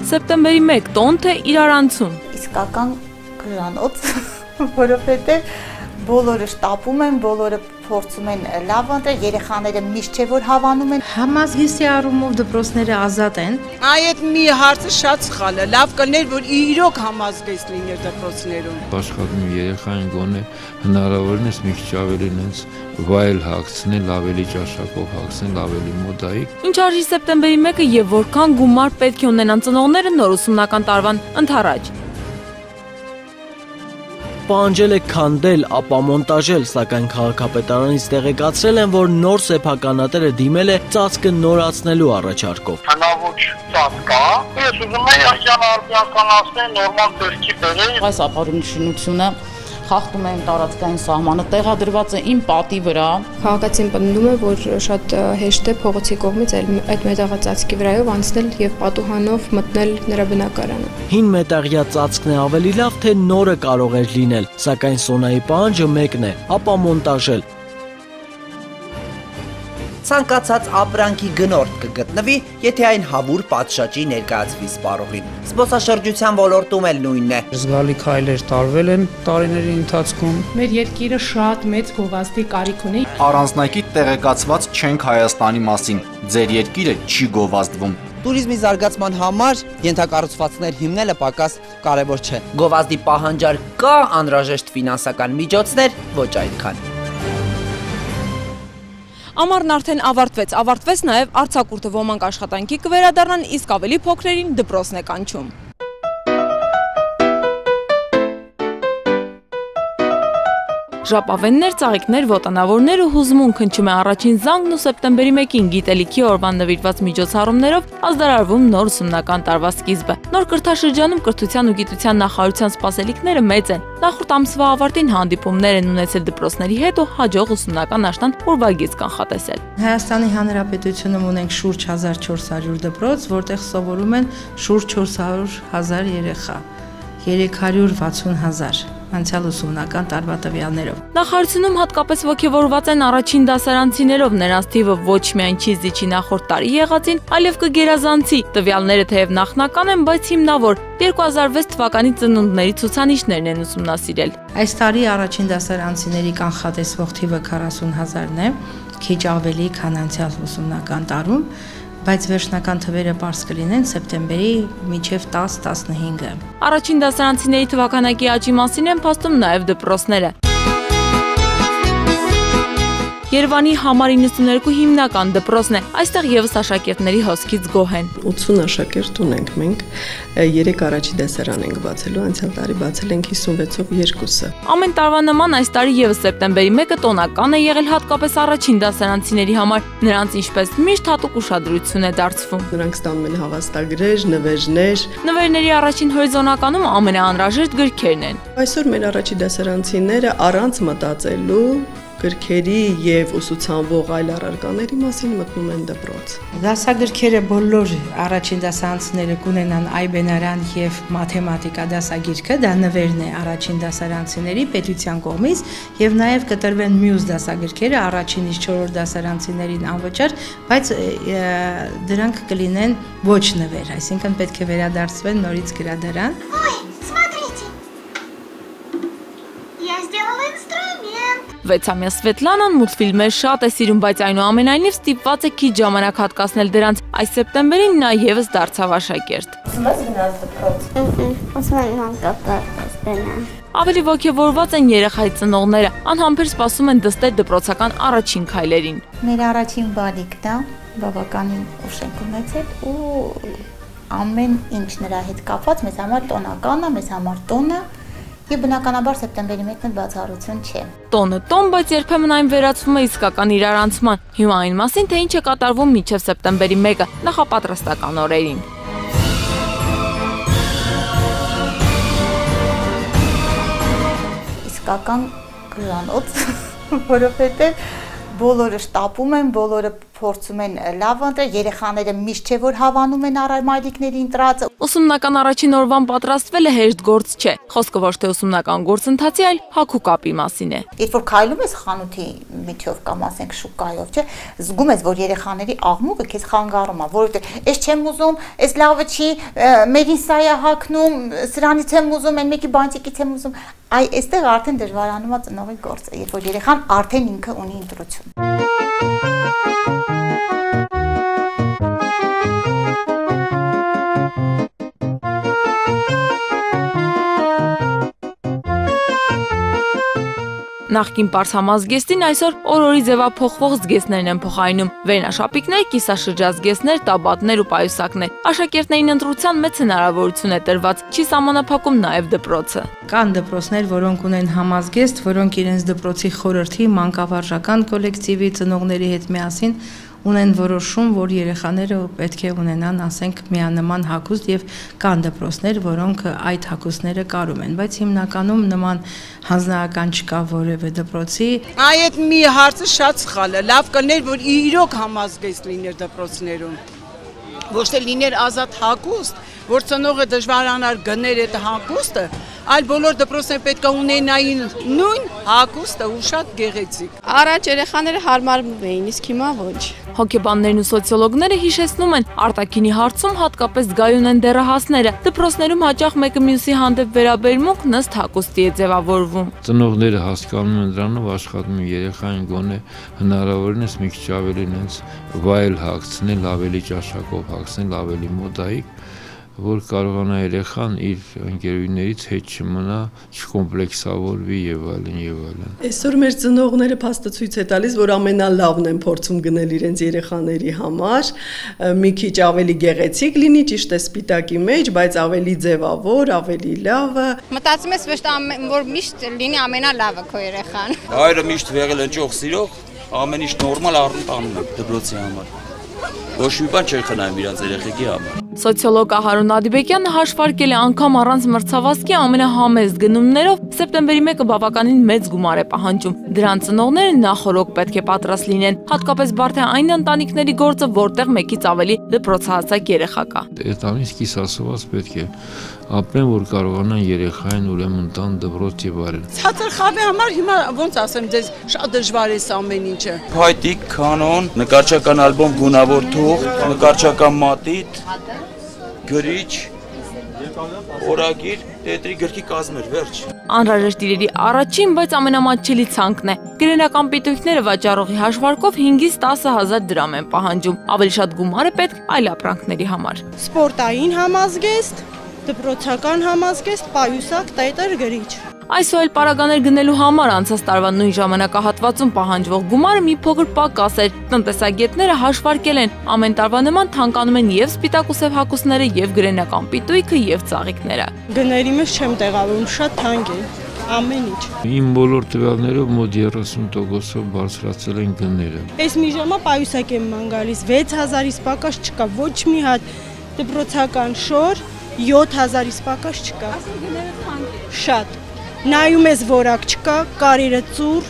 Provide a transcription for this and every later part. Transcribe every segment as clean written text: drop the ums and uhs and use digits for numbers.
Սեպտեմբերի 1 տոն թե իրարանցում։ Իսկական գրանոց, որովհետև բոլորը շտապում են, բոլորը փորձում են լավ ընտրել, երեխաները միշտ չէ որ հավանում են։ Համազգեստի առումով դպրոցները ազատ են։ Այդ մի հարցը շատ սխալ է, լավ կներ, որ իրոք համազգեստ լիներ դպրոցներում։ Աշխատում երեխային գոնե հնարավորինս մի քիչ ավելի նենց վայել հագցնել, ավելի ճաշակով հագցնել, ավելի մոդայիկ։ Ինչ արժի սեպտեմբերի 1-ը եւ որքան գումար պետք է ունենան ծնողները նոր ուսումնական տարվան ընթառաջ։ Պահանջել է քանդել, ապա մոնտաժել, սակայն քաղաքապետարանից տեղեկացրել են, որ նոր սեփականատերը դիմել է ծածկը նորացնելու առաջարկով։ Հնաոճ ծածկ կա, ես ուզում եմ աշճան արդիականացնել, նորմալ դեպքի բերել։ Այս ապարունությունը խախտում է իմ տարածքային սահմանը, տեղադրված է իմ պատի վրա։ Քաղաքացին պնդում է, որ շատ հեշտ է փողոցի կողմից այդ մետաղածածկի վրայով անցնել եւ պատուհանով մտնել նրա բնակարանը։ Հին մետաղյա ծածկն է ավելի լավ, թե նորը կարող էր լինել, սակայն Սոնայի պահանջը մեկն է՝ ապա մոնտաժել։ Ցանկացած ապրանքի գնորդ կգտնվի, եթե այն հավուր պատշաճի ներկայացվի սպառողին։ Զբոսաշրջության ոլորտում էլ նույնն է։ Զգալի քայլեր տարվել են տարիների ընթացքում։ Մեր երկիրը շատ մեծ գովազդի կարիք ունի։ Առանձնակի տեղեկացված չենք Հայաստանի մասին։ Ձեր երկիրը չի գովազդվում։ Տուրիզմի զարգացման համար ենթակառուցվածքներ հիմնելը պակաս կարևոր չէ։ Գովազդի պահանջարկ կա, անհրաժեշտ ֆինանսական միջոցներ ոչ այդքան։ Ամառն արդեն ավարտվեց նաև արձակուրդը, ոմանք աշխատանքի կվերադառնան, իսկ ավելի փոքրերին դպրոցն է կանչում։ Ժապավեններ, ծաղիկներ, ոտանավորներ ու հուզմունք հնչում է առաջին զանգն ու սեպտեմբերի 1-ին գիտելիքի օրվան նվիրված միջոցառումներով ազդարարվում նոր ուսումնական տարվա սկիզբը։ Նոր կրթաշրջանում կրթության ու գիտության նախարարության սպասելիքները մեծ են։ Նախորդ ամսվա ավարտին հանդիպումներ են ունեցել դպրոցների հետ ու հաջող ուսումնական աշնան ուրվագիծ կանխատեսել։ Հայաստանի Հանրապետությունում ունենք շուրջ 1400 դպրոց, որտեղ սովորում են շուրջ 400,000 երեխա, 360,000 անցյալ ուսումնական տարվա տվյալներով։ Նախարարությունում հատկապես ոգևորված են առաջին դասարանցիներով, նրանց թիվը ոչ միայն չի զիջի նախորդ տարի եղածին, այլև կգերազանցի։ Տվյալները թեև նախնական են, բայց հիմնավոր 2006 թվականի ծնունդների ցուցանիշներն են ուսումնասիրել։ Այս տարի առաջին դասարանցիների կանխատեսվող թիվը 40,000-ն է, քիչ ավելի, քան անցյալ ուսումնական տարում, բայց վերջնական թվերը պարզ կլինեն սեպտեմբերի մինչև 10-15-ը։ Առաջին դասարանցիների թվականակի աճի մասին են փաստում նաև դպրոցները։ Երևանի համար 92 հիմնական դպրոցն է, այստեղ եւս աշակերտների հոսքից գոհ են։ 80 աշակերտ ունենք մենք, 3 առաջի դասարան ենք բացելու, անցյալ տարի բացել ենք 56-ով 2-ը։ Ամեն տարվա նման այս տարի եւս սեպտեմբերի 1-ը տոնական է եղել հատկապես առաջին դասարանցիների համար, նրանց ինչպես միշտ հատուկ ուշադրություն է դարձվում։ Նրանք ստանում են հավաստագրեր, նվերներ։ Նվերների առաջին հորիզոնականում ամենաանհրաժեշտ գրքերն են։ Այսօր մեր առաջի դասարանցիները առանց մտածելու գրքերի եւ ուսուցանվող այլ առարկաների մասին մտնում են դպրոց։ Դասագրքերը բոլոր առաջին դասարանցիները կունենան այբենարան եւ մաթեմատիկա դասագիրքը, դա նվերն է առաջին դասարանցիների պետության կողմից եւ նաեւ կտրվեն մյուս դասագրքերը առաջինից 4-րդ դասարանցիներին անվճար, բայց դրանք կլինեն ոչ նվեր, այսինքն պետք է վերադարձվեն նորից գրադարան։ Վեցամյա Սվետլանան մուլտֆիլմեր շատ է սիրում, բայց այնուամենայնիվ ստիպված է քիչ ժամանակ հատկացնել դրանց։ Այս սեպտեմբերին նա եւս դարձավ աշակերտ։ Ուզում ես գնալ դպրոց։ Ուզում եմ հանկարծ գնալ։ Ավելի ոգևորված են երեխայի ծնողները, անհամբեր սպասում են դստեր դպրոցական առաջին քայլերին։ Մեր առաջին բալիկն է, բավականին ուշ ենք ունեցել ու ամեն ինչ նրա հետ կապված մեզ համար տոնական է, մեզ համար տոնը։ Եվ բնականաբար սեպտեմբերի 1-ն բացառություն չէ։ Տոնը տոն, բայց երբեմն այն վերածվում է իսկական իրարանցման։ Հիմա այն մասին, թե ինչ է կատարվում մինչև սեպտեմբերի 1-ը, նախապատրաստական օրերին։ Իսկական գրանոց, որովհետև բոլորը շտապում են, բոլորը փորձում են լավ ընտրել, երեխաները միշտ չէ որ հավանում են առամայլիկների ընտրածը։ Ուսումնական առաջին օրվան պատրաստվելը հեշտ գործ չէ։ Խոսքը ոչ թե ուսումնական գործընթացի, այլ հագուկապի մասին է։ Երբ որ քայլում ես խանութի միջով կամ ասենք շուկայով, չէ, զգում ես որ երեխաների աղմուկը քեզ խանգարում է, որովհետեւ ես չեմ ուզում, այս լավը չի, մերին սա է հագնում, սրանից եմ ուզում, այն մեկի բանտիկից եմ ուզում։ Այ այստեղ արդեն դժվարանում է ծնողի գործը, երբ որ երեխան արդեն ինքը ունի ընտրություն։ Նախկին պարզ համազգեստին այսօր օր-օրի ձևափոխվող զգեստներն են փոխարինում։ Վերնաշապիկներ, կիսաշրջազգեստներ, տաբատներ ու պայուսակներ։ Աշակերտներին ընտրության մեծ հնարավորություն է տրված, չի սահմանափակում նաև դպրոցը։ Կան դպրոցներ, որոնք ունեն համազգեստ, որոնք իրենց դպրոցի խորհրդի, մանկավարժական կոլեկտիվի ծնողների հետ միասին ունեն որոշում, որ երեխաները պետք է ունենան, ասենք, միանման հագուստ եւ կան դպրոցներ, որոնք այդ հագուստները կարում են, բայց հիմնականում նման հանձնարարական չկա որևէ դպրոցի։ Այդ մի հարցը շատ սխալ է, լավ կներ, որ իրոք համազգեստ լիներ դպրոցներում, ոչ թե լիներ ազատ հագուստ, որ ծնողը դժվարանար գներ այդ հագուստը, այլ բոլոր դպրոցները պետք է ունենային նույն հագուստը ու շատ գեղեցիկ։ Առաջ երեխաները հարմարվում էին, իսկ հիմա ոչ։ Հոգեբաններն ու սոցիոլոգները հիշեցնում են, արտաքինի հարցում հատկապես զգայուն են դեռահասները։ Դպրոցներում հաճախ մեկը մյուսի հանդեպ վերաբերմունքն ըստ հագուստի է ձևավորվում։ Ծնողները հասկանում են դրանով, աշխատում են երեխային գոնե հնարավորինս մի քիչ ավելի նենց վայել հագցնել, ավելի ճաշակով հագցնել, ավելի մոդայիկ, որ կարողանա երեխան իր ընկերուներից հետ չմնա, չկոմպլեքսավորվի եւ այլն եւ այլն։ Այսօր մեր ծնողները փաստը ցույց է տալիս, որ ամենալավն են փորձում գնել իրենց երեխաների համար, մի քիչ ավելի գեղեցիկ լինի, ճիշտ է սպիտակի մեջ, բայց ավելի ձևավոր, ավելի լավը։ Մտածում ես ոչ թե որ միշտ լինի ամենալավը քո երեխան։ Հայրը միշտ եղել է ճոխ սիրող, ամեն ինչ նորմալ առնտանում է դպրոցի համար։ Ոչ մի բան չէր խնայում իրանց երեխեքի համար։ Սոցիոլոգ Հարուն Ադիբեկյանը հաշվարկել է անգամ առանց մրցավազքի ամենահամեստ գնումներով սեպտեմբերի 1-ը բավականին մեծ գումար է պահանջում։ Դրան ծնողները նախօրոք պետք է պատրաստ լինեն, հատկապես բարդ է այն ընտանիքների գործը, որտեղ մեկից ավելի դպրոցահասակ երեխա կա։ Այդտեղից կիսասված պետք է ապրեն, որ կարողանան երեխային ուրեմն տան դպրոց եւ այլն։ Ցածր խավի համար հիմա ոնց ասեմ, ձեզ շատ դժվար է ամեն ինչը։ Փայտիկ, կանոն, նկարչական ալբոմ գունավոր թուղթ, նկարչական մատիտ, գրիչ, օրագիր, տետրի գրքի կազմեր, վերջ։ Անհրաժեշտ իրերի առաջին, բայց ամենամատչելի ցանկն է։ Գրենական պիտույքները վաճառողի հաշվարկով 5-ից 10,000 դրամ են պահանջում։ Ավելի շատ գումար է պետք այլ ապրանքների համար։ Սպորտային համազգեստ, դպրոցական համազգեստ, պայուսակ, տետր, գրիչ։ Այսօր պարագաներ գնելու համար անցած տարվա նույն ժամանակահատվածում պահանջվող գումարը մի փոքր պակաս էր։ Տնտեսագետները հաշվարկել են, ամեն տարվա նման թանկանում են եւ սպիտակ ու սև հագուստները, եւ գրենական պիտույքը, եւ ծաղիկները։ Գների մեջ չեմ տեղավորում, շատ թանկ է ամեն ինչ։ Իմ բոլոր տվյալներով մոտ 30%-ով բարձրացել են գները։ Այս մի ժամա պայուսակ եմ ման գալիս, 6000-ից պակաս չկա, ոչ մի հատ դպրոցական շոր 7000-ից պակաս չկա։ Շատ նայում ես որակ չկա, կարիրը ծուր,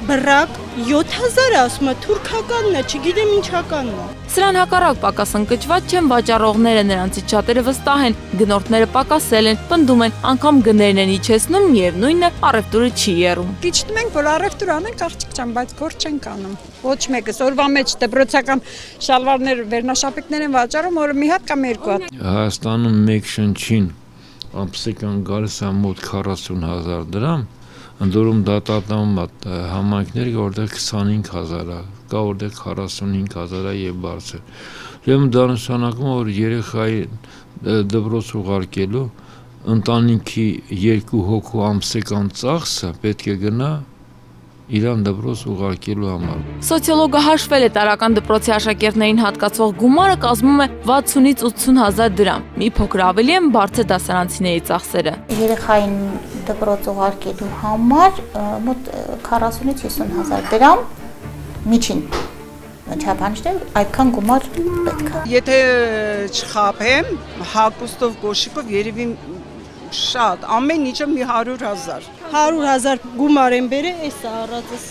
բռակ, 7000-ը ասում է թուրքականն է, չգիտեմ ինչականն է։ Սրան հակառակ պակաս ընկճված չեն վաճառողները, նրանցից շատերը վստահ են, գնորդները պակասել են, պնդում են, անգամ գներն են իջեցնում, միևնույնն է, առևտուրը չի եռում։ Գիտում ենք, որ առևտուր անենք աղջիկ ջան, բայց գործ չենք անում։ Ոչ մեկը, օրվա մեջ դպրոցական շալվարներ, վերնաշապիկներ են վաճառում, օրը մի հատ կամ երկու հատ։ Հայաստանում մեկ շնչին ամսական գալիս է մոտ 40,000 դրամ, ընդորում դատատամ համայնքներ կա որտեղ 25,000 է, կա որտեղ 45,000 է եւ բարձր։ Ուրեմն դա նշանակում է, որ երեխայի դպրոց ուղարկելու ընտանիքի 2 հոգու ամսական ծախսը պետք է գնա իրան դպրոց ուղարկելու համար։ Սոցիոլոգը հաշվել է տարական դպրոցի աշակերտներին հատկացվող գումարը կազմում է 60-ից 80,000 դրամ։ Մի փոքր ավելի են բարձր դասարանցիների ծախսերը։ Երեխային դպրոց ուղարկելու համար մոտ 40-ից 50,000 դրամ միջին չափանիշներ, այդքան գումար պետք է։ Եթե չխաբեմ, հագուստով կոշիկով երևի շատ, ամեն ինչը մի 100,000։ 100,000 գումար են բերել, էս առածս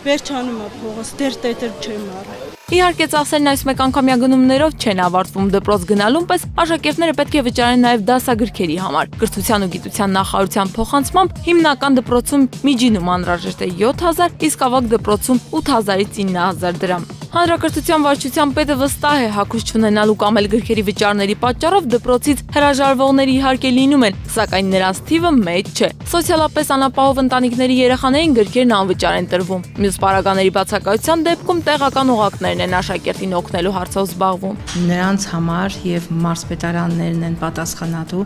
վերջանում է փողս, դեռ տետր չեմ առել։ Իհարկե ծախսերն այս մեկանգամյա գնումներով չեն ավարտվում դպրոց գնալուն պես, աշակերտները պետք է վճարեն նաև դասագրքերի համար։ Կրթության ու գիտության նախարարության փոխանցմամբ հիմնական դպրոցում միջինում անհրաժեշտ է 7000, իսկ ավագ դպրոցում 8000-ից 9000 դրամ։ Հանրակրթության վարչության պետը վստահ է հագուստ չունենալու կամ էլ գրքերի վճարների պատճառով դպրոցից հրաժարվողները իհարկե լինում են, սակայն նրանց թիվը մեծ չէ։ Սոցիալապես անապահով ընտանիքների երեխաներին գրքերն անվճար են տրվում։ Մյուս պարագաների բացակայության դեպքում տեղական օղակներն են աշակերտին օգնելու հարցով զբաղվում։ Նրանց համար եւ մարզպետարաններն են պատասխանատու,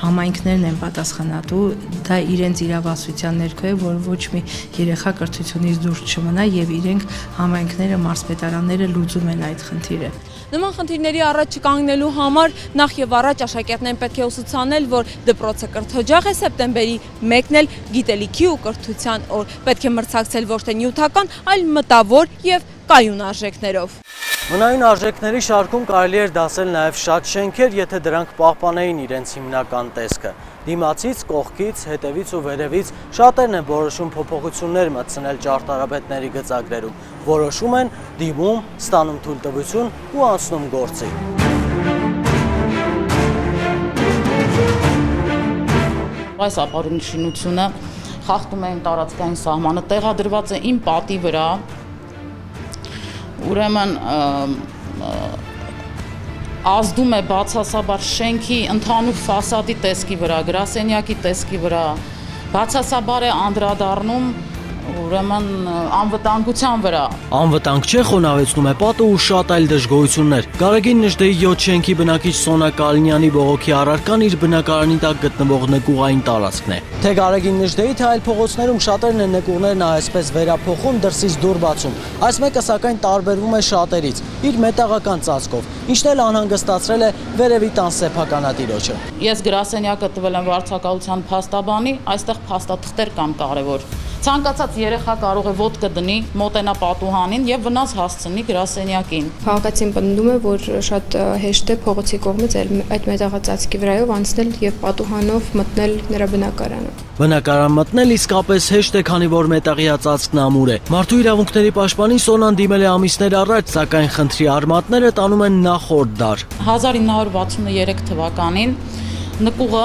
համայնքներն են պատասխանատու, դա իրենց իրավասության ներքո է, որ ոչ մի երեխա կրթությունից դուրս չմնա եւ իրենք համայնքները մարզպետարանները լուծում են այդ խնդիրը։ Նման խնդիրների առաջ չկանգնելու համար նախ եւ առաջ աշակերտներին պետք է ուսուցանել, որ դպրոցը կրթօջախ է սեպտեմբերի 1-ն էլ գիտելիքի ու կրթության օր։ Պետք է մրցակցել ոչ թե նյութական, այլ մտավոր եւ կայուն արժեքներով։ Մնայուն արժեքների շարքում կարելի էր դասել նաև շատ շենքեր, եթե դրանք պահպանեին իրենց հիմնական տեսքը։ Դիմացից, կողքից, հետևից ու վերևից շատերն են որոշում փոփոխություններ մտցնել ճարտարապետների գծագրերում, որոշում են, դիմում, ստանում թույլտվություն ու անցնում գործի։ Այս ապարունշինությունը խախտում է իմ տարածքային սահմանը, տեղադրված է իմ պատի վրա, ուրեմն ազդում է բացասաբար շենքի ընդհանուր ֆասադի տեսքի վրա, գրասենյակի տեսքի վրա, բացասաբար է անդրադառնում ուրեմն անվտանգության վրա։ Անվտանգ չէ, խոնավեցնում է պատը ու շատ այլ դժգոհություններ։ Գարեգին Նժդեի 7 շենքի բնակիչ Սոնա Կալինյանի բողոքի առարկան իր բնակարանի տակ գտնվող նկուղային տարածքն է։ Թե Գարեգին Նժդեի, թե այլ փողոցներում շատերն են նկուղներն այսպես վերափոխում, դրսից դուր բացում։ Այս մեկը սակայն տարբերվում է շատերից, իր մետաղական ծածկով, ինչն էլ անհանգստացրել է վերևի տան սեփականատիրոջը։ Ես գրասենյակը տվել եմ վարձակալության փաստաբանի, այստեղ փաստաթղթեր կան կարևոր։ Ցանկացած երեխա կարող է ոտքը դնի, մոտենա պատուհանին եւ վնաս հասցնի գրասենյակին։ Քաղաքացին պնդում է, որ շատ հեշտ է փողոցի կողմից այդ մետաղածածկի վրայով անցնել եւ պատուհանով մտնել նրա բնակարանը։ Բնակարան մտնել իսկապես հեշտ է, քանի որ մետաղյա ծածկն ամուր է։ Մարդու իրավունքների պաշտպանին Սոնան դիմել է ամիսներ առաջ, սակայն խնդրի արմատները տանում են նախորդ դար։ 1963 թվականին նկուղը,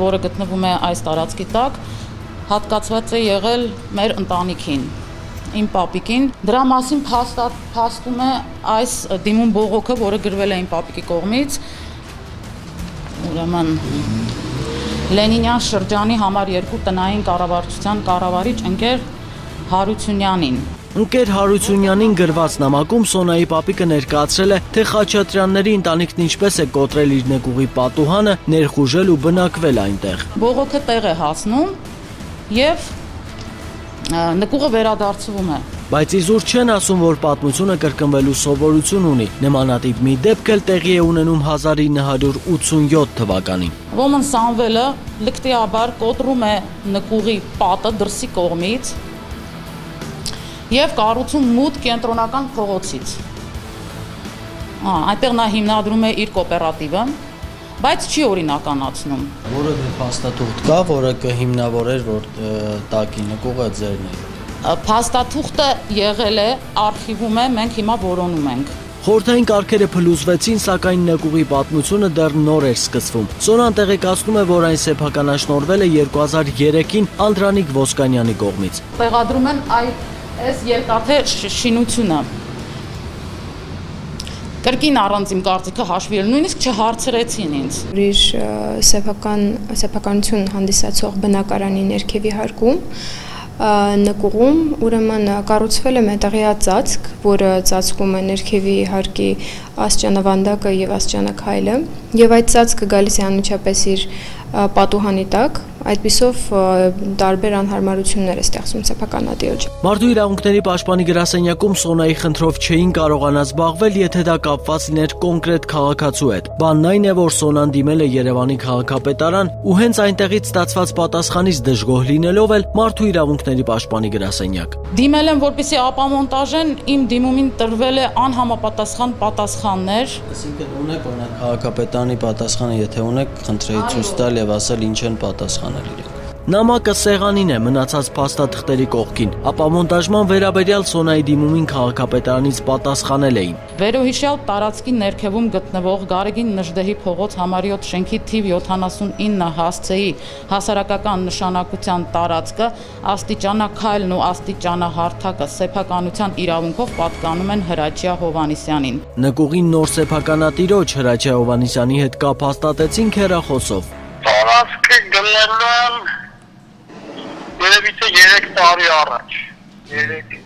որը գտնվում է այս տարածքի տակ, հատկացված է եղել մեր ընտանիքին, իմ պապիկին։ Դրա մասին փաստում է այս դիմում բողոքը, որը գրվել է իմ պապիկի կողմից, ուրեմն Լենինյան շրջանի համար 2 տնային կառավարության կառավարիչ ընկեր Հարությունյանին։ Ընկեր Հարությունյանին գրված նամակում Սոնայի պապիկը ներկայացրել է, թե Խաչատրյանների ընտանիքն ինչպես է կոտրել իր նկուղի պատուհանը, ներխուժել ու բնակվել այնտեղ։ Բողոքը տեղ է հասնում եւ նկուղը վերադարձվում է։ Բայց իզուր չեն ասում, որ պատմությունը կրկնվելու սովորություն ունի։ Նմանատիպ մի դեպք էլ տեղի է ունենում 1987 թվականին։ Ոմն Սամվելը լկտիաբար կոտրում է նկուղի պատը դրսի կողմից եւ կառուցում մուտք կենտրոնական փողոցից։ Այնտեղ նա հիմնադրում է իր կոոպերատիվը, բայց չի օրինականացնում։ Որևէ փաստաթուղթ կա, որը կհիմնավորեր, որ տակի նկուղը ձերն է։ Փաստաթուղթը եղել է, արխիվում է, մենք հիմա որոնում ենք։ Խորհրդային կարգերը փլուզվեցին, սակայն նկուղի պատմությունը դեռ նոր էր սկսվում։ Սոնան տեղեկացնում է, որ այն սեփականաշնորհվել է 2003-ին Անդրանիկ Ոսկանյանի կողմից։ Տեղադրում են այս երկաթե շինությունը։ Կրկին առանց իմ կարծիքը հաշվի նույնիսկ չհարցրեցին ինձ։ Իր սեփականություն հանդիսացող բնակարանի ներքևի հարկում նկուղում ուրեմն կառուցվել է մետաղյա ծածկ, որը ծածկում է ներքևի հարկի աստիճանավանդակը եւ աստիճանաքայլը, եւ այդ ծածկը գալիս է անմիջապես իր պատուհանի տակ, այդպիսով տարբեր անհարմարություններ է ստեղծում սեփականատիրոջ։ Մարդու իրավունքների պաշտպանի գրասենյակում Սոնայի խնդրով չէին կարողանա զբաղվել, եթե դա կապված լիներ կոնկրետ քաղաքացու հետ։ Բանն այն է, որ Սոնան դիմել է Երևանի քաղաքապետարան ու հենց այնտեղից ստացված պատասխանից դժգոհ լինելով էլ Մարդու իրավունքների պաշտպանի գրասենյակ։ Դիմել եմ, որպեսզի ապամոնտաժեն, իմ դիմումին տրվել է անհամապատասխան պատասխաններ։ Այսինքն ունեք օրինակ քաղաքապետարանի պատասխանը, եթե ունեք, խնդրեի ցույց տալ եւ ասել ինչ են պատասխանել իրենք։ Նամակը սեղանին է մնացած փաստաթղթերի կողքին։ Ապամոնտաժման վերաբերյալ Սոնայի դիմումին քաղաքապետարանից պատասխանել էին։ Վերոհիշյալ տարածքի ներքևում գտնվող Գարեգին Նժդեհի փողոց համարյոթ շենքի թիվ 79 հասցեի հասարակական նշանակության տարածքը, աստիճանաքայլն ու աստիճանահարթակը սեփականության իրավունքով պատկանում են Հրաչյա Հովհաննիսյանին։ Նկուղի նոր սեփականատիրոջ Հրաչյա Հովհաննիսյանի հետ կապ հաստատեցին հեռախոսով։ Տարածքը գնելու եմ երևի թե 3 տարի առաջ։ 3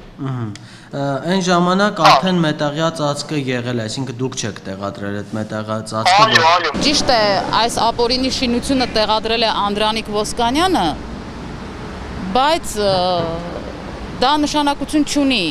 Այն ժամանակ արդեն մետաղյա ծածկը եղել է, այսինքն դուք չեք տեղադրել այդ մետաղյա ծածկը։ Այո։ Ճիշտ է, այս ապօրինի շինությունը տեղադրել է Անդրանիկ Ոսկանյանը, բայց դա նշանակություն չունի։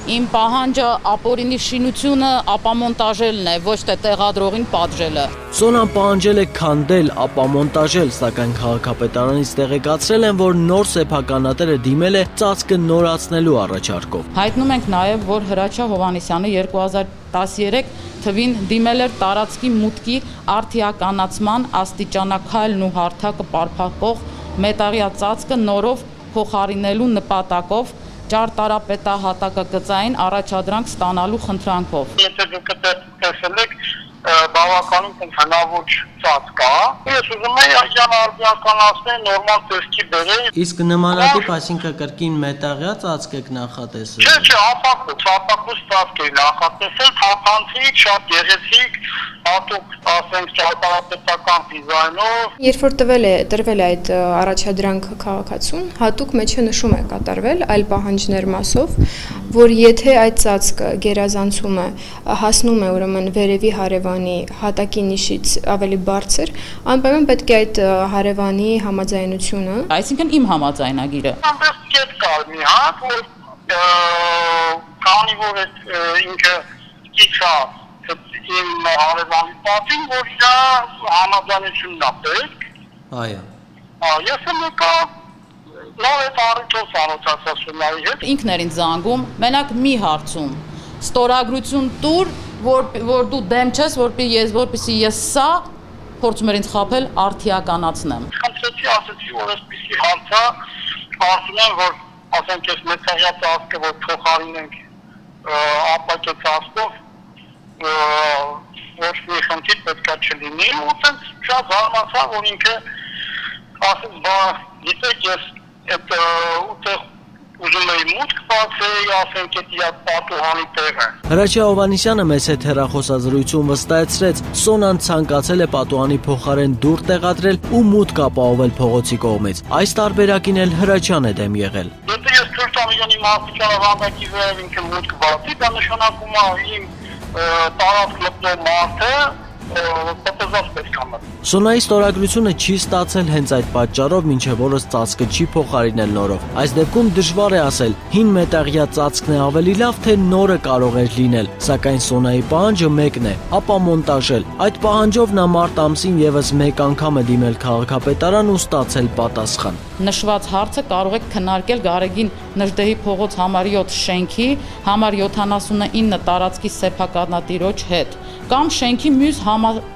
Իմ պահանջը ապօրինի շինությունը ապամոնտաժելն է, ոչ թե տեղադրողին պատժելը։ Սոնան պահանջել է քանդել, ապամոնտաժել, սակայն քաղաքապետարանից տեղեկացրել են, որ նոր սեփականատերը դիմել է ծածկը նորացնելու առաջարկով։ Հայտնում ենք նաև, որ Հրաչյա Հովհաննիսյանը 2013 թվին դիմել էր տարածքի մուտքի արդիականացման աստիճանաքայլն ու հարթակը պարփակող մետաղյա ծածկը նորով փոխարինելու նպատակով ճարտարապետահատակագծային առաջադրանք ստանալու խնդրանքով։ Եթե դուք տեսել եք, բավականին հնաոճ ծածկ է։ Ես ուզում եմ արժանարդիականացնել նորմալ տեսքի բերել։ Իսկ նմանատիպ, այսինքն կրկին մետաղյա ծածկ եք նախատեսել։ Չէ, հապակուց ծածկ է նախատեսել, թափանցիկ, շատ գեղեցիկ, հատուկ, ասենք, ճարտարապետական դիզայնով։ Երբ որ տրվել է այդ առաջադրանքը քաղաքացուն, հատուկ մեջը նշում է կատարվել այլ պահանջներ մասով, որ եթե այդ ծածկը գերազանցումը հասնում է ուրեմն վերևի հարևանի հատակի նիշից ավելի բարձր, անպայման պետք է այդ հարևանի համաձայնությունը, այսինքն իմ համաձայնագիրը։ Այնպես կետ կար մի հատ, որ քանի որ ինքը քիչա իմ հարևանի պատին, որ դա համաձայնությունն է պետք։ Այո։ Ես եմ եկա նոր այդ առիթով ծանոթացացումների հետ։ Ինքն էր ինձ զանգում, մենակ մի հարցում, ստորագրություն տուր, որ դու դեմ չես, որպեսզի ես սա փորձում էր ինձ խաբել արդիականացնեմ։ Խնդրեցի, ասեցի, որ այսպիսի հարցա, ասում եմ, որ ասենք ես մետաղյա ծածկը, որ փոխարինենք ապակե ծածկով, ոչ մի խնդիր պետքա չլինի, ու տենց շատ զարմացա, որ ինքը ասեց, գիտեք, ես այդ ուտեղ ուզում էի մուտք բացել, ասենք այդ պատուհանի տեղը։ Հրաչյա Հովհաննիսյանը մեզ հետ հեռախոսազրույցում վստահեցրեց, Սոնան ցանկացել է պատուհանի փոխարեն դուռ տեղադրել ու մուտք ապահովել փողոցի կողմից։ Այս տարբերակին էլ Հրաչյան է դեմ եղել։ Եթե ես թույլ տամ իրենի աստիճանաբանդակի վերև ինքը մուտք բացի, դա նշանակում է իմ տարածք մտնող մարդը պատասխան պետք է մտնի։ Սոնայի ստորագրությունը չի ստացել հենց այդ պատճառով, մինչև օրս ծածկը չի փոխարինել նորով։ Այս դեպքում դժվար է ասել, հին մետաղյա ծածկն է ավելի լավ, թե նորը կարող էր լինել, սակայն Սոնայի պահանջը մեկն է՝ ապամոնտաժել։ Այդ պահանջով նա մարտ ամսին եւս մեկ անգամ է դիմել քաղաքապետարան ու ստացել պատասխան։ Նշված հարցը կարող եք քննարկել Գարեգին Նժդեհի փողոց համար 7 շենքի համար 79 տարածքի սեփականատիրոջ հետ կամ շենքի մյուս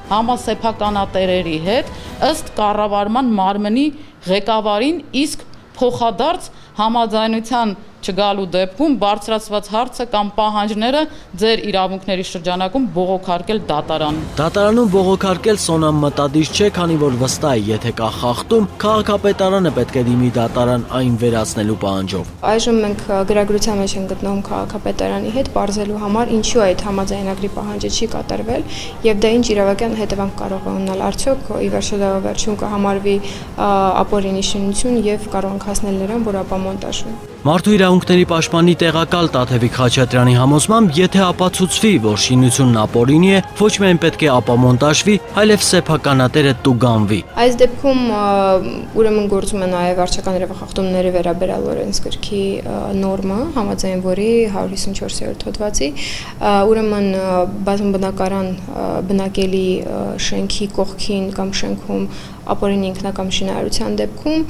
համասեփականատերերի հետ ըստ կառավարման մարմնի ղեկավարին, իսկ փոխադարձ համաձայնության չգալու դեպքում բարձրացված հարցը կամ պահանջները ձեր իրավունքների շրջանակում բողոքարկել դատարան։ Դատարանում բողոքարկել Սոնան մտադիր չէ, քանի որ վստահ է, եթե կա խախտում, քաղաքապետարանը պետք է դիմի դատարան այն վերացնելու պահանջով։ Այժմ մենք գրագրության մեջ ենք գտնվում քաղաքապետարանի հետ, բարձելու համար ինչու այդ համաձայնագրի պահանջը չի կատարվել եւ դա ինչ իրավական հետևանք կարող է ունենալ, արդյոք ի վերջո դա վերջում կհամարվի ապօրինի շինություն եւ կարող ենք հասնել նրան, որ ապամոնտաժվի։ Մարդու իրավունքների պաշտպանի տեղակալ Տաթևիկ Խաչատրյանի համոզմամբ, եթե ապացուցվի, որ շինությունն ապօրինի է, ոչ միայն պետք է ապամոնտաժվի, այլև սեփականատերը տուգանվի։ Այս դեպքում ուրեմն գործում է նաև վարչական իրավախախտումների վերաբերյալ օրենսգրքի նորմը, համաձայն որի 154-րդ հոդվածի, ուրեմն բազմաբնակարան բնակելի շենքի կողքին կամ շենքում ապօրինի ինքնակամ շինարարության դեպքում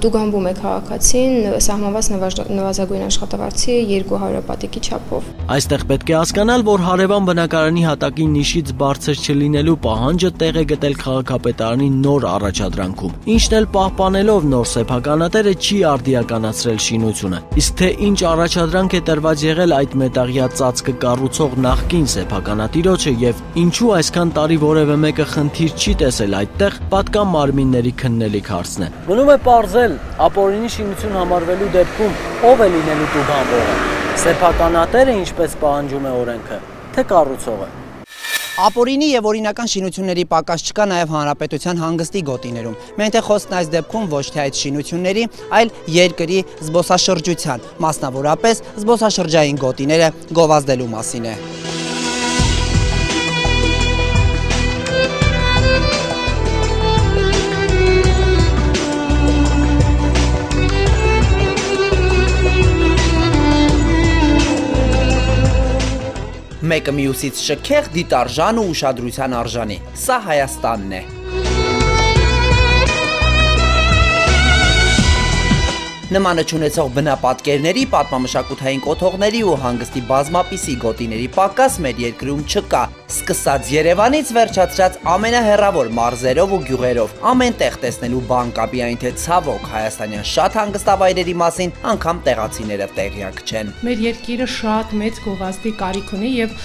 տուգանվում է քաղաքացին սահմանված նվազագույն աշխատավարձի 200 պատիկի չափով։ Այստեղ պետք է հասկանալ, որ հարևան բնակարանի հատակին նիշից բարձր չլինելու պահանջը տեղ է գտել քաղաքապետարանի նոր առաջադրանքում, ինչն էլ պահպանելով նոր սեփականատերը չի արդիականացրել շինությունը։ Իսկ թե ինչ առաջադրանք է տրված եղել այդ մետաղյա ծածկը կառուցող նախկին սեփականատիրոջը եւ ինչու այսքան տարի որևէ մեկը խնդիր չի տեսել այդտեղ, պատկան մարմինների քննելիք հարցն է։ Մնում է պարզել ապօրինի շինություն համարվելու դեպքում ով է լինելու տուգանվողը՝ սեփականատերը, ինչպես պահանջում է օրենքը, թե կառուցողը։ Ապօրինի եւ օրինական շինությունների պակաս չկա նաեւ հանրապետության հանգստի գոտիներում։ Մենք թե խոսքն այս դեպքում ոչ թե այդ շինությունների, այլ երկրի զբոսաշրջության, մասնավորապես զբոսաշրջային գոտիները գովազդելու մասին է։ Մեկը մյուսից շքեղ, դիտարժան ու ուշադրության արժանի։ Սա Հայաստանն է։ Նմանը չունեցող բնապատկերների, պատմամշակութային կոթողների ու հանգստի բազմապիսի գոտիների պակաս մեր երկրում չկա, սկսած Երևանից վերջացրած ամենահեռավոր մարզերով ու գյուղերով, ամեն տեղ տեսնելու բան կա, միայն թե ցավոք հայաստանյան շատ հանգստավայրերի մասին անգամ տեղացիները տեղյակ չեն։ Մեր երկիրը շատ մեծ գովազդի կարիք ունի եւ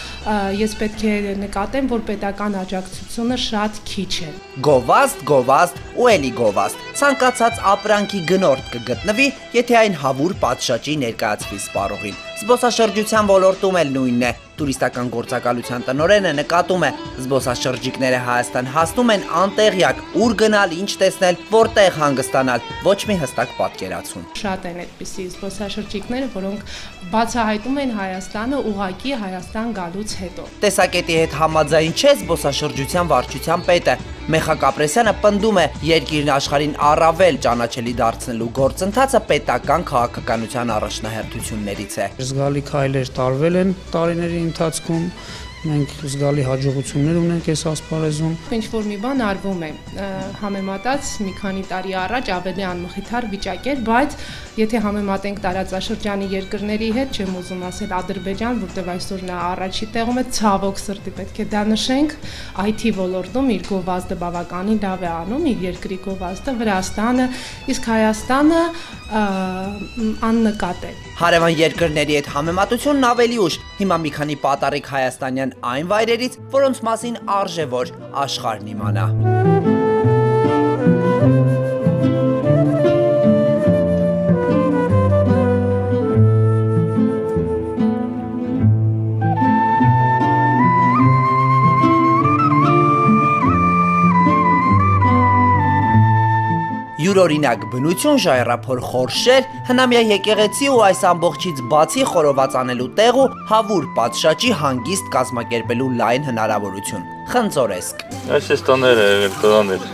ես պետք է նկատեմ, որ պետական աջակցությունը շատ քիչ է։ Գովազդ, գովազդ ու էլի գովազդ։ Ցանկացած ապրանքի գնորդ կգտնվի, եթե այն հավուր պատշաճի ներկայացվի սպառողին։ Զբոսաշրջության ոլորտում էլ նույնն է։ Տուրիստական գործակալության տնօրենը նկատում է, զբոսաշրջիկները Հայաստան հասնում են անտեղյակ, ուր գնալ, ինչ տեսնել, որտեղ հանգստանալ, ոչ մի հստակ պատկերացում։ Շատ են այդպիսի զբոսաշրջիկները, որոնք բացահայտում են Հայաստանը ուղղակի Հայաստան գալուց հետո։ Տեսակետի հետ համաձայն չէ զբոսաշրջության վարչության պետը։ Մեխակ Ապրեսյանը պնդում է, երկիրն աշխարհին առավել ճանաչելի դարձնելու գործընթացը պետական քաղաքականության առաջնահերթություններից է։ Զգալի քայլեր տարվել են տարիների ընթացքում, մենք զգալի հաջողություններ ունենք այս ասպարեզում։ Ինչ որ մի բան արվում է, համեմատած մի քանի տարի առաջ ավելի անմխիթար վիճակ էր, բայց եթե համեմատենք տարածաշրջանի երկրների հետ, չեմ ուզում ասել Ադրբեջան, որտեղ այսօր նա առաջի տեղում է, ցավոք սրտի պետք է դա նշենք, IT ոլորտում իր գովազդը բավականին լավ է անում, իր երկրի գովազդը, Վրաստանը, իսկ Հայաստանը աննկատ է։ Հարևան երկրների հետ համեմատությունն ավելի ուշ, հիմա մի քանի պատառիկ հայաստանյան այն վայրերից, որոնց մասին արժե որ աշխարհն իմանա։ Յուրօրինակ բնություն, ժայռափոր խորշեր, հնամյա եկեղեցի ու այս ամբողջից բացի խորոված անելու տեղ ու հավուր պատշաճի հանգիստ կազմակերպելու լայն հնարավորություն։ Խնձորեսկ։ Այս տաները եղել տղաներ,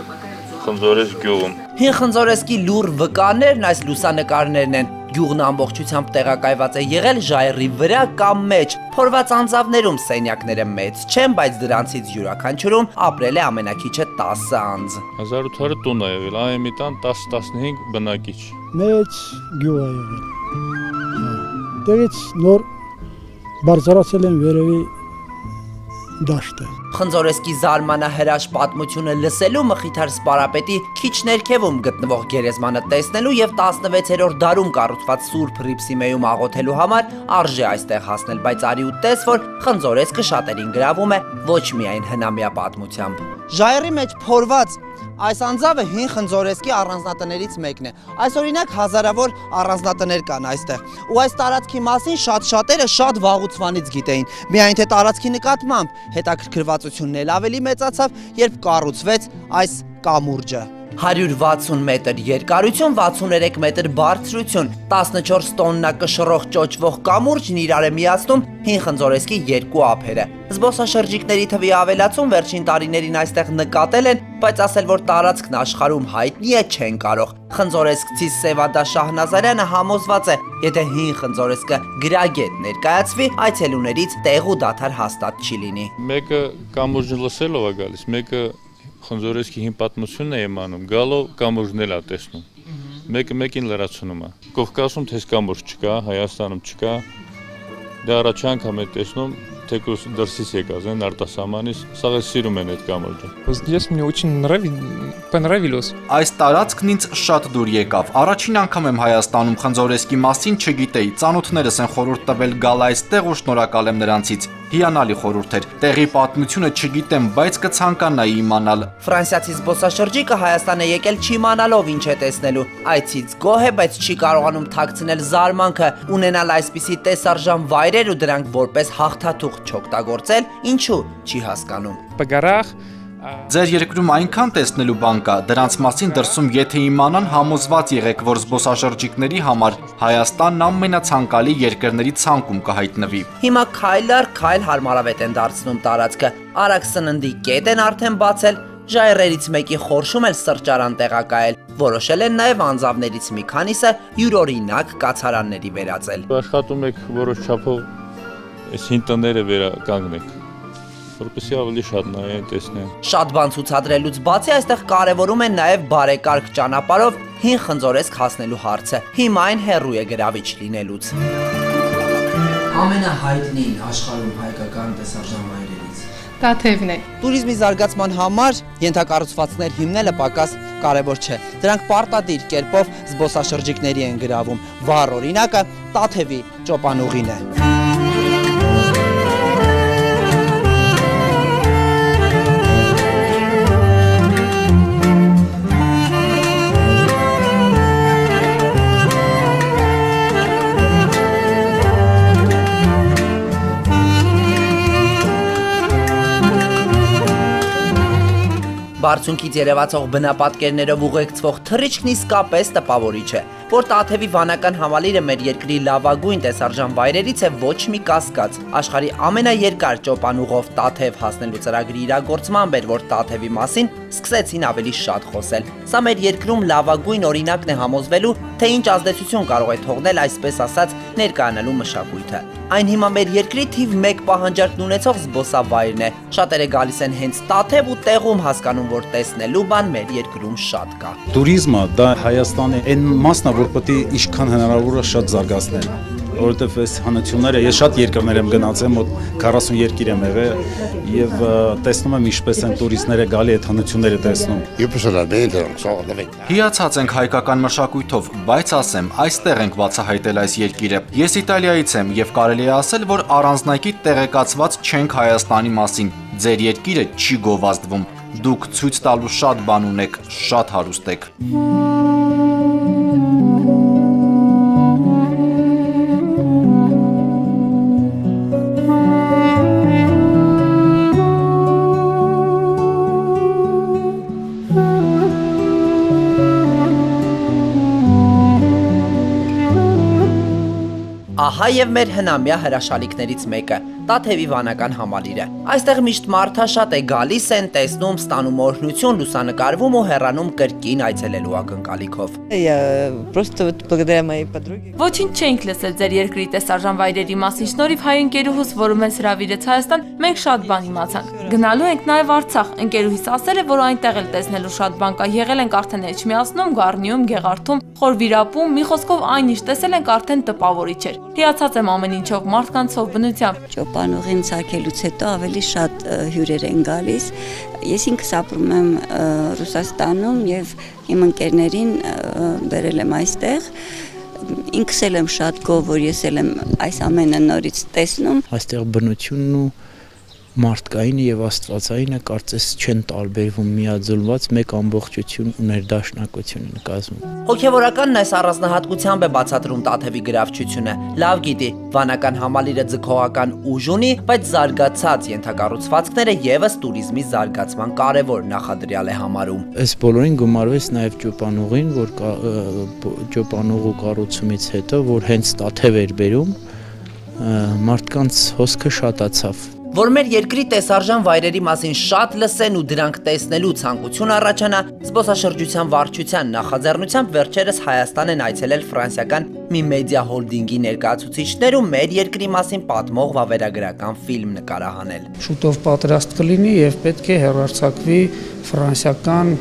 Խնձորեսկ գյուղում։ Հին Խնձորեսկի լուր վկաներն այս լուսանկարներն են։ Գյուղն ամբողջությամբ տեղակայված է եղել ժայռի վրա կամ մեջ, փորված անձավներում սենյակները մեծ չեն, բայց դրանցից յուրաքանչյուրում ապրել է ամենակիչը 10 անձ։ 1800 տուն է եղել, այն մի տան 10-15 բնակիչ։ Մեծ գյուղ է եղել։ Դերից նոր բարձրացել են վերևի դաշտը։ Խնձորեսկի զարմանահրաշ պատմությունը լսելու Մխիթար Սպարապետի քիչ ներքևում գտնվող գերեզմանը տեսնելու եւ 16-րդ դարում կառուցված Սուրբ Հռիփսիմեում աղոթելու համար արժե այստեղ հասնել, բայց արի ու տես, որ Խնձորեսկը շատերին գրավում է ոչ միայն հնամյա պատմությամբ։ Ժայռի մեջ փորված այս անձավը հին Խնձորեսկի առանձնատներից մեկն է։ Այս օրինակ հազարավոր առանձնատներ կան այստեղ։ Ու այս տարածքի մասին շատերը շատ վաղուց գիտեին։ Միայն թե տարածքի նկատմամբ հետաքրքրվածությունն էլ ավելի մեծացավ, երբ կառուցվեց այս կամուրջը։ 160 մետր երկարություն, 63 մետր բարձրություն, 14 տոննա կշռող ճոճվող կամուրջն իրար է միացնում հին Խնձորեսկի երկու ափերը։ Զբոսաշրջիկների թվի ավելացում վերջին տարիներին այստեղ նկատել են, բայց ասել, որ տարածքն աշխարհում հայտնի է, չեն կարող։ Խնձորեսկցի Սևադա Շահնազարյանը համոզված է, եթե հին Խնձորեսկը գրագետ ներկայացվի, այցելուներից տեղ ու դադար հաստատ չի լինի։ Մեկը կամուրջը լսելով է գալիս, մեկը Խնձորեսկի հին պատմությունն է իմանում, գալով կամուրջն է տեսնում։ Մեկը մեկին լրացնում է։ Կովկասում թես կամուրջ չկա, Հայաստանում չկա։ Դա առաջ անգամ է տեսնում, թեկուզ դրսից եկած են արտասահմանից, սաղ սիրում են այդ կամուրջը։ Здесь мне очень понравилось։ Այս տարածքն ինձ շատ դուր եկավ։ Առաջին անգամ եմ Հայաստանում Խնձորեսկի մասին չգիտեի։ Ծանոթներս են խորհուրդ տվել գալ այստեղ ու շնորհակալ եմ նրանցից։ Հիանալի խորհուրդ էր։ Տեղի պատմությունը չգիտեմ, բայց կցանկանայի իմանալ։ Ֆրանսիացի զբոսաշրջիկը Հայաստան է եկել չիմանալով ինչ է տեսնելու։ Այցից գոհ է, բայց չի կարողանում թաքցնել զարմանքը, ունենալ այսպիսի տեսարժան վայրեր ու դրանք որպես հաղթաթուղթ չօգտագործել, ինչու չի հասկանում։ Պգարախ Ձեր երկրում այնքան տեսնելու բան կա, դրանց մասին դրսում եթե իմանան, համոզված եղեք, որ զբոսաշրջիկների համար Հայաստանն ամենացանկալի երկրների ցանկում կհայտնվի։ Հիմա քայլ առ քայլ հարմարավետ են դարձնում տարածքը։ Արագ սննդի կետ են արդեն բացել, ժայռերից մեկի խորշում էլ սրճարան տեղակայել։ Որոշել են նաև անձավներից մի քանիսը յուրօրինակ կացարանների վերածել։ Աշխատում եք որոշ չափով այս հին տները վերականգնեք, որպեսզի ավելի շատ նայեն, տեսնեն։ Շատ բան ցուցադրելուց բացի այստեղ կարևորում են նաև բարեկարգ ճանապարհով հին Խնձորեսկ հասնելու հարցը։ Հիմա այն հեռու է գրավիչ լինելուց։ Ամենահայտնին աշխարհում հայկական տեսարժան վայրերից Տաթևն է։ Տուրիզմի զարգացման համար ենթակառուցվածքներ հիմնելը պակաս կարևոր չէ։ Դրանք պարտադիր կերպով զբոսաշրջիկների են գրավում։ Վառ օրինակը Տաթևի ճոպանուղին է։ Բարձունքից երևացող բնապատկերներով ուղեկցվող թռիչքն իսկապես տպավորիչ է, որ Տաթևի վանական համալիրը մեր երկրի լավագույն տեսարժան վայրերից է ոչ մի կասկած։ Աշխարհի ամենաերկար ճոպանուղով Տաթև հասնելու ծրագրի իրագործմամբ էր, որ Տաթևի մասին սկսեցին ավելի շատ խոսել։ Սա մեր երկրում լավագույն օրինակն է համոզվելու, թե ինչ ազդեցություն կարող է թողնել այսպես ասած ներկայանալու մշակույթը։ Այն հիմա մեր երկրի թիվ 1 պահանջարկն ունեցող զբոսավայրն է։ Շատերը գալիս են հենց Տաթև ու տեղում հասկանում, որ տեսնելու բան մեր երկրում շատ կա։ Տուրիզմը դա Հայաստանի այն մասն է, որ պետք է ինչքան հնարավոր է շատ զարգացնել, որովհետև այս հանությունները ես շատ երկրներ եմ գնացել, մոտ 40 երկիր եմ եղել եւ տեսնում եմ ինչպես են տուրիստները գալի այդ հանությունները տեսնում։ Հիացած ենք հայկական մշակույթով, բայց ասեմ, այստեղ ենք բացահայտել այս երկիրը։ Ես Իտալիայից եմ եւ կարելի է ասել, որ առանձնակի տեղեկացված չենք Հայաստանի մասին։ Ձեր երկիրը չի գովազդվում։ Դուք ցույց տալու շատ բան ունեք, շատ հարուստ եք։ Ահա եւ մեր հնամյա հրաշալիքներից մեկը՝ Տաթևի վանական համալիրը։ Այստեղ միշտ մարդաշատ է գալիս են, տեսնում, ստանում օրհնություն, լուսանկարվում ու հեռանում կրկին այցելելու ակնկալիքով։ Ոչինչ չենք լսել ձեր երկրի տեսարժան վայրերի մասին, շնորհիվ հայ ընկերուհուս, որը մեզ հրավիրեց Հայաստան, մենք շատ բան իմացանք։ Գնալու ենք նաև Արցախ, ընկերուհիս ասել է, որ այնտեղ էլ տեսնելու շատ բան կա, եղել ենք արդեն Էջմիածնում, Գառնիում, Գեղարդում, Խորվիրապում, մի խոսքով այն ինչ տեսել ենք արդեն տպավորիչ էր։ Հիացած եմ ամեն ինչով, մարդկանցով, բնությամբ։ Ճոպանուղին ցակելուց հետո ավելի շատ հյուրեր են գալիս։ Ես ինքս ապրում եմ Ռուսաստանում եւ իմ ընկերներին բերել եմ այստեղ։ Ինքս էլ եմ շատ գոհ, որ ես էլ եմ այս ամենը նորից տեսնում։ Այստեղ բնությունն ու մարդկայինը եւ աստվածայինը կարծես չեն տարբերվում, միաձուլված մեկ ամբողջություն ու ներդաշնակություն են կազմում։ Հոգևորականն այս առանձնահատկությամբ է բացատրում Տաթևի գրավչությունը։ Լավ գիտի, վանական համալիրը ձգողական ուժ ունի, բայց զարգացած ենթակառուցվածքները եւս տուրիզմի զարգացման կարևոր նախադրյալ է համարում։ Այս բոլորին գումարվեց նաեւ ճոպանուղին, որ ճոպանուղու կառուցումից հետո, որ հենց Տաթև էր բերում, մարդկանց հոսքը շատացավ։ Որ մեր երկրի տեսարժան վայրերի մասին շատ լսեն ու դրանք տեսնելու ցանկություն առաջանա, զբոսաշրջության վարչության նախաձեռնությամբ վերջերս Հայաստան են այցելել ֆրանսիական մի մեդիա հոլդինգի ներկայացուցիչներ ու մեր երկրի մասին պատմող վավերագրական ֆիլմ նկարահանել։ Շուտով պատրաստ կլինի եւ պետք է հեռարձակվի ֆրանսիական,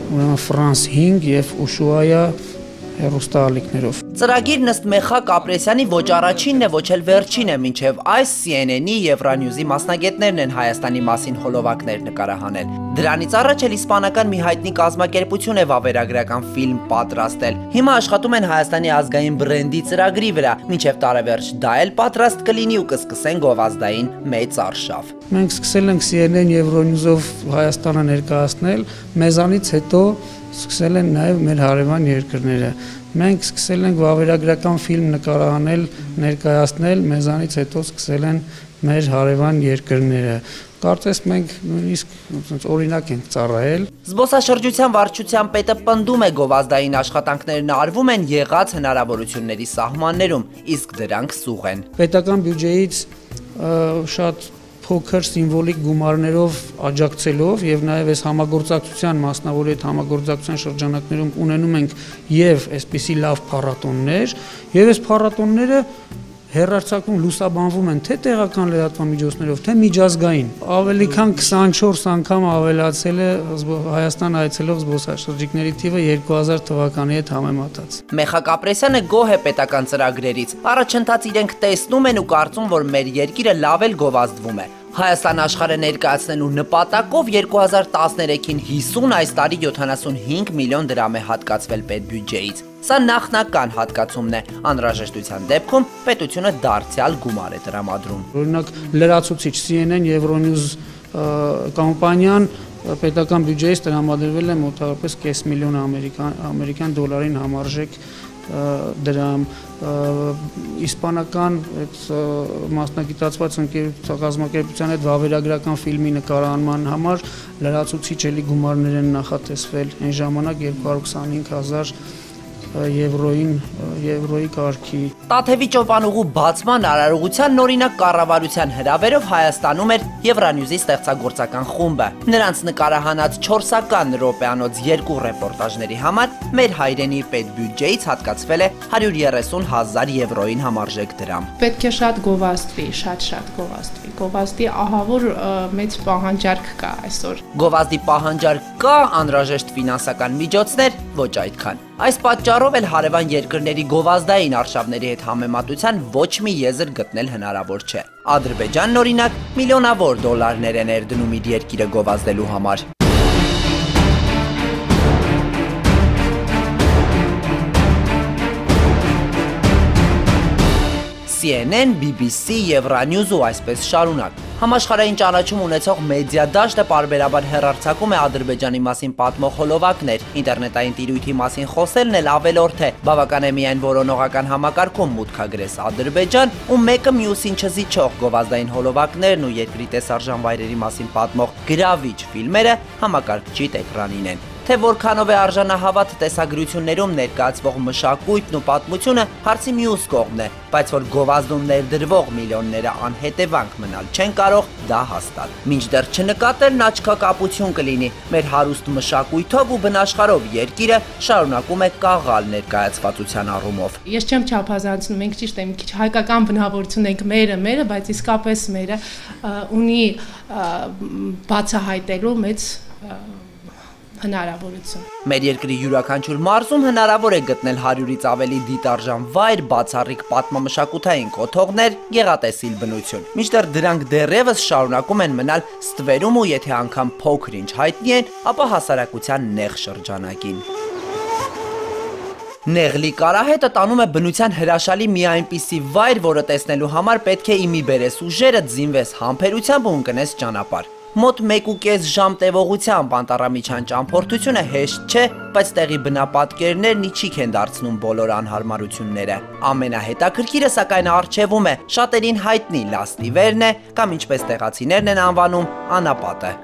Ֆրանս 5 եւ Ուշուայա հեռուստաալիքներով։ Ծրագիրն ըստ Մեխակ Ապրեսյանի ոչ առաջինն է, ոչ էլ վերջին է, մինչև այս CNN-ի Евроньюզի մասնագետներն են Հայաստանի մասին հոլովակներ նկարահանել։ Դրանից առաջ էլ իսպանական մի հայտնի կազմակերպություն է վավերագրական ֆիլմ պատրաստել։ Հիմա աշխատում են Հայաստանի ազգային բրենդի ծրագրի վրա, մինչև տարեվերջ դա էլ պատրաստ կլինի ու կսկսեն գովազդային մեծ արշավ։ Մենք սկսել ենք CNN Евроньюզով Հայաստանը ներկայացնել, մեզանից հետո սկսել են նաև մեր հարևան երկրները։ Մենք սկսել ենք վավերագրական ֆիլմ նկարահանել, ներկայացնել, մեզանից հետո սկսել են մեր հարևան երկրները։ Կարծես մենք նույնիսկ օրինակ ենք ծառայել։ Զբոսաշրջության վարչության պետը պնդում է գովազդային աշխատանքներն արվում են եղած հնարավորությունների սահմաններում, իսկ դրանք սուղ են։ Պետական բյուջեից շատ փոքր սիմվոլիկ գումարներով աջակցելով եւ նաեւ այս համագործակցության մասնավորի այդ համագործակցության շրջանակներում ունենում ենք եւ այսպիսի լավ փառատոններ եւ այս փառատոնները հեռարձակվում լուսաբանվում են թե տեղական լրատվամիջոցներով, թե միջազգային։ Ավելի քան 24 անգամ ավելացել է Հայաստան այցելող զբոսաշրջիկների թիվը 2000 թվականի հետ համեմատած։ Մեխակ Ապրեսյանը գոհ է պետական ծրագրերից։ Առաջընթաց իրենք տեսնում են ու կարծում, որ մեր երկիրը լավ էլ գովազդվում է։ Հայաստան աշխարհը ներկայացնելու նպատակով 2013-ին 50, այս տարի 75 միլիոն դրամ է հատկացվել պետբյուջեից։ Սա նախնական հատկացումն է, անհրաժեշտության դեպքում պետությունը դարձյալ գումար է տրամադրում։ Օրինակ լրացուցիչ CNN Евроньюզ կամպանիան պետական բյուջեից տրամադրվել է մոտավորապես 500 միլիոն ամերիկյան դոլարին համարժեք դրամ, իսպանական մասնագիտացված կազմակերպության հետ վավերագրական ֆիլմի նկարահանման համար լրացուցիչ էլի գումարներ են նախատեսվել, այն ժամանակ 225,000 եվրոյի կարգի։ Տաթևի ճոպանուղու բացման արարողության նորինակ կառավարության հրավերով Հայաստանում էր Евроньюզի ստեղծագործական խումբը։ Նրանց նկարահանած 4-ական րոպեանոց 2 ռեպորտաժների համար մեր հայրենի պետբյուջեից հատկացվել է 130,000 եվրոյին համարժեք դրամ։ Պետք է շատ գովազդվի, շատ գովազդվի։ Գովազդի ահավոր մեծ պահանջարկ կա այսօր։ Գովազդի պահանջարկ կա, անհրաժեշտ ֆինանսական միջոցներ ոչ այդքան։ Այս պատճառով էլ հարևան երկրների գովազդային արշավների հետ համեմատության ոչ մի եզր գտնել հնարավոր չէ։ Ադրբեջանն օրինակ միլիոնավոր դոլարներ է ներդնում իր երկիրը գովազդելու համար։ CNN, BBC, Евроньюզ ու այսպես շարունակ։ Համաշխարհային ճանաչում ունեցող մեդիա դաշտը պարբերաբար հեռարձակում է Ադրբեջանի մասին պատմող հոլովակներ, ինտերնետային տիրույթի մասին խոսելն էլ ավելորդ է, բավական է միայն որոնողական համակարգում մուտքագրես Ադրբեջան ու մեկը մյուսին չզիջող գովազդային հոլովակներն ու երկրի տեսարժան վայրերի մասին պատմող գրավիչ ֆիլմերը համակարգչիտ էկրանին են։ Թե որքանով է արժանահավատ տեսագրություններում ներկայացվող մշակույթն ու պատմությունը հարցի մյուս կողմն է, բայց որ գովազդում ներդրվող միլիոնները անհետևանք մնալ չեն կարող, դա հաստատ։ Մինչդեռ չնկատելն աչքակապություն կլինի, մեր հարուստ մշակույթով ու բնաշխարհով երկիրը շարունակում է կաղալ ներկայացվածության առումով։ Ես չեմ չափազանցնում, մենք ճիշտ է մի քիչ հայկական բնավորություն ենք մերը, բայց իսկապես մերը ունի բացահայտելու մեծ հնարավորություն։ Մեր երկրի յուրաքանչյուր մարզում հնարավոր է գտնել 100-ից ավելի դիտարժան վայր, բացառիկ պատմամշակութային կոթողներ, գեղատեսիլ բնություն։ Մինչդեռ դրանք դեռևս շարունակում են մնալ ստվերում ու եթե անգամ փոքր-ինչ հայտնի են, ապա հասարակության նեղ շրջանակին։ Նեղլի կարահետը տանում է բնության հրաշալի մի այնպիսի վայր, որը տեսնելու համար պետք է իմի բերես ուժերը, ձինվես համբերությամբ ու ընկնես ճանապարհ։ Մոտ 1.5 ժամ տևողությամբ անտառամիջյան ճամփորդությունը հեշտ չէ, բայց տեղի բնապատկերներն իջիկ են դարձնում բոլոր անհարմարությունները։ Ամենահետաքրքիրը սակայն առջևում է, շատերին հայտնի լաստիվերն է, կամ ինչպես տեղացիներն են անվանում, անապատը։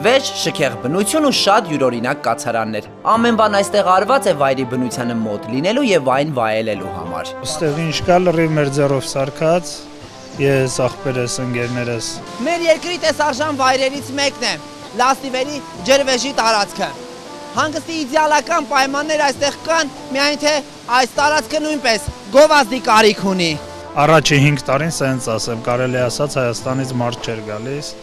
ջրվեժ, շքեղ բնություն ու շատ յուրօրինակ կացարաններ։ Ամեն բան այստեղ արված է վայրի բնությանը մոտ լինելու եւ այն վայելելու համար։ Այստեղ ինչ կա լրիվ մեր ձեռով սարքած, ես աղբերս, ընկերներս։ Մեր երկրի տեսարժան վայրերից մեկն է Լաստիվերի ջրվեժի տարածքը։ Հանգստի իդեալական պայմաններ այստեղ կան, միայն թե այս տարածքը նույնպես գովազդի կարիք ունի։ Առաջի 5 տարին սենց ասեմ, կարելի ասած Հայաստանից մարդ չէր գալիս։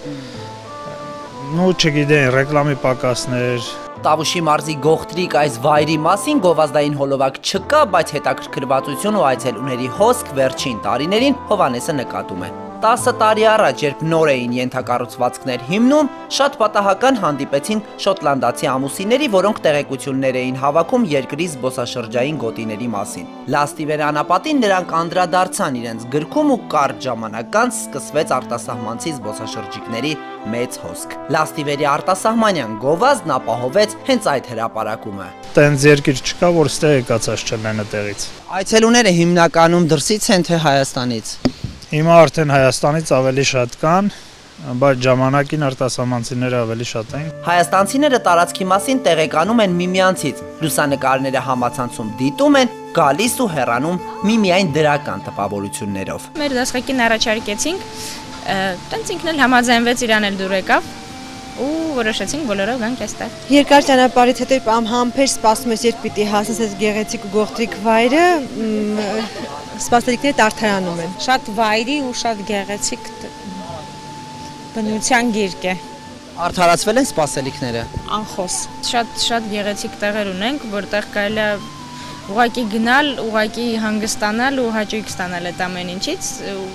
Նու չգիտեն, ռեկլամի պակասներ։ Տավուշի մարզի գողտրիկ այս վայրի մասին գովազդային հոլովակ չկա, բայց հետաքրքրվածություն ու այցելուների հոսք վերջին տարիներին Հովանեսը նկատում է։ 10 տարի առաջ, երբ նոր էին ենթակառուցվածքներ հիմնում, շատ պատահական հանդիպեցին շոտլանդացի ամուսինների, որոնք տեղեկություններ էին հավաքում երկրի զբոսաշրջային գոտիների մասին։ Լաստիվեր անապատին նրանք անդրադարձան իրենց գրքում ու կարճ ժամանակ անց սկսվեց արտասահմանցի զբոսաշրջիկների մեծ հոսք։ Լաստիվերի արտասահմանյան գովազդն ապահովեց հենց այդ հրապարակումը։ Տենց երկիր չկա, որ ստեղ եկածած չլինեն այդտեղից։ Այցելուները հիմնականում դրսից են թե Հայաստանից։ Հիմա արդեն Հայաստանից ավելի շատ կան, բայց ժամանակին արտասահմանցիները ավելի շատ են։ Հայաստանցիները տարածքի մասին տեղեկանում են միմյանցից, լուսանկարները համացանցում դիտում են, գալիս ու հեռանում միմիայն դրական տպավորություններով։ Մեր դասակին առաջարկեցինք, տենց ինքն էլ համաձայնվեց, իրան էլ դուր եկավ ու որոշեցինք բոլորով գանք այստեղ։ Երկար ճանապարհից հետո համբեր սպասում ես, երբ պիտի հասնես այս գեղեցիկ ու գողտրիկ վայրը, սպասելիքները արդարանում են։ Շատ վայրի ու շատ գեղեցիկ բնության գիրք է։ Արդարացվել են սպասելիքները։ Անխոս։ Շատ գեղեցիկ տեղեր ունենք, որտեղ կարելի է ուղղակի գնալ, ուղղակի հանգստանալ ու հաճույք ստանալ այդ ամեն ինչից,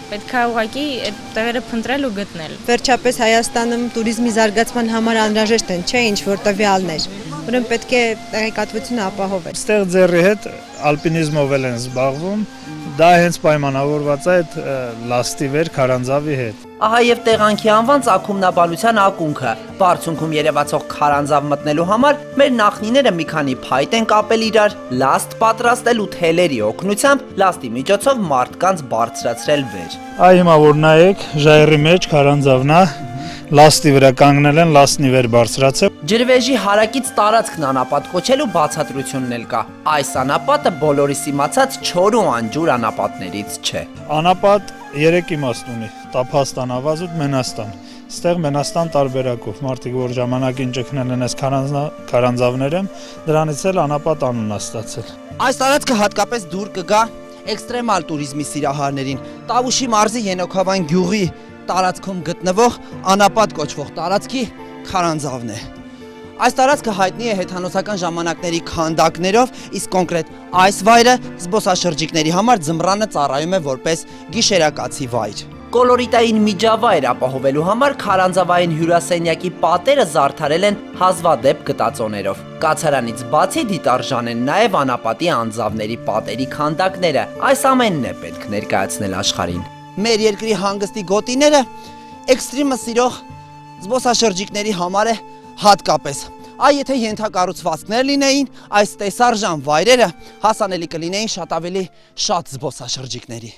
պետք է ուղղակի այդ տեղերը փնտրել ու գտնել։ Վերջապես Հայաստանում туриզմի զարգացման համար անհրաժեշտ են, չէ՞ ինչ որ տվյալներ։ Ուրեմն պետք է տեղեկատվությունը ապահովել։ Այստեղ ձեռի հետ ալպինիզմով են զբաղվում, դա հենց պայմանավորված է այդ Լաստիվեր քարանձավի հետ։ Ահա եւ տեղանքի անվան ծագումնաբանության ակունքը։ Բարձունքում երևացող քարանձավ մտնելու համար մեր նախնիները մի քանի փայտ են կապել իրար, լաստ պատրաստել ու թելերի օգնությամբ լաստի միջոցով մարդկանց բարձրացրել վեր։ Այ հիմա որ նայեք, ժայռի մեջ քարանձավն է, լաստի վրա կանգնել են, լաստնի վեր բարձրացել։ Ջրվեժի հարակից տարածքն անապատ կոչելու բացատրությունն էլ կա։ Այս անապատը բոլորիս իմացած չոր ու անջուր անապատներից չէ։ Անապատ 3 իմաստ ունի՝ Տափաստան, Ավազուտ, Մենաստան։ Ստեղ Մենաստան տարբերակով մարդիկ որ ժամանակին ճգնել են այս քարանձավները, դրանից էլ անապատ անուն է ստացել։ Այս տարածքը հատկապես դուր կգա էքստրեմալ туриզմի սիրահարներին։ Տավուշի մարզի Ենոքավան գյուղի տարածքում գտնվող անապատ կոչվող տարածքի քարանձավն է։ Այս տարածքը հայտնի է հեթանոսական ժամանակների քանդակներով, իսկ կոնկրետ այս վայրը զբոսաշրջիկների համար ձմռանը ծառայում է որպես գիշերակացի վայր։ Կոլորիտային միջավայր ապահովելու համար քարանձավային հյուրասենյակի պատերը զարդարել են հազվադեպ գտածոներով։ Կացարանից բացի դիտարժան են նաև անապատի անձավների պատերի քանդակները։ Այս ամենն է պետք ներկայացնել աշխարհին։ Մեր երկրի հանգստի գոտիները էքստրեմը սիրող զբոսաշրջիկների համար է հատկապես։ Այ եթե ենթակառուցվածքներ լինեին, այս տեսարժան վայրերը հասանելի կլինեին շատ ավելի շատ զբոսաշրջիկների։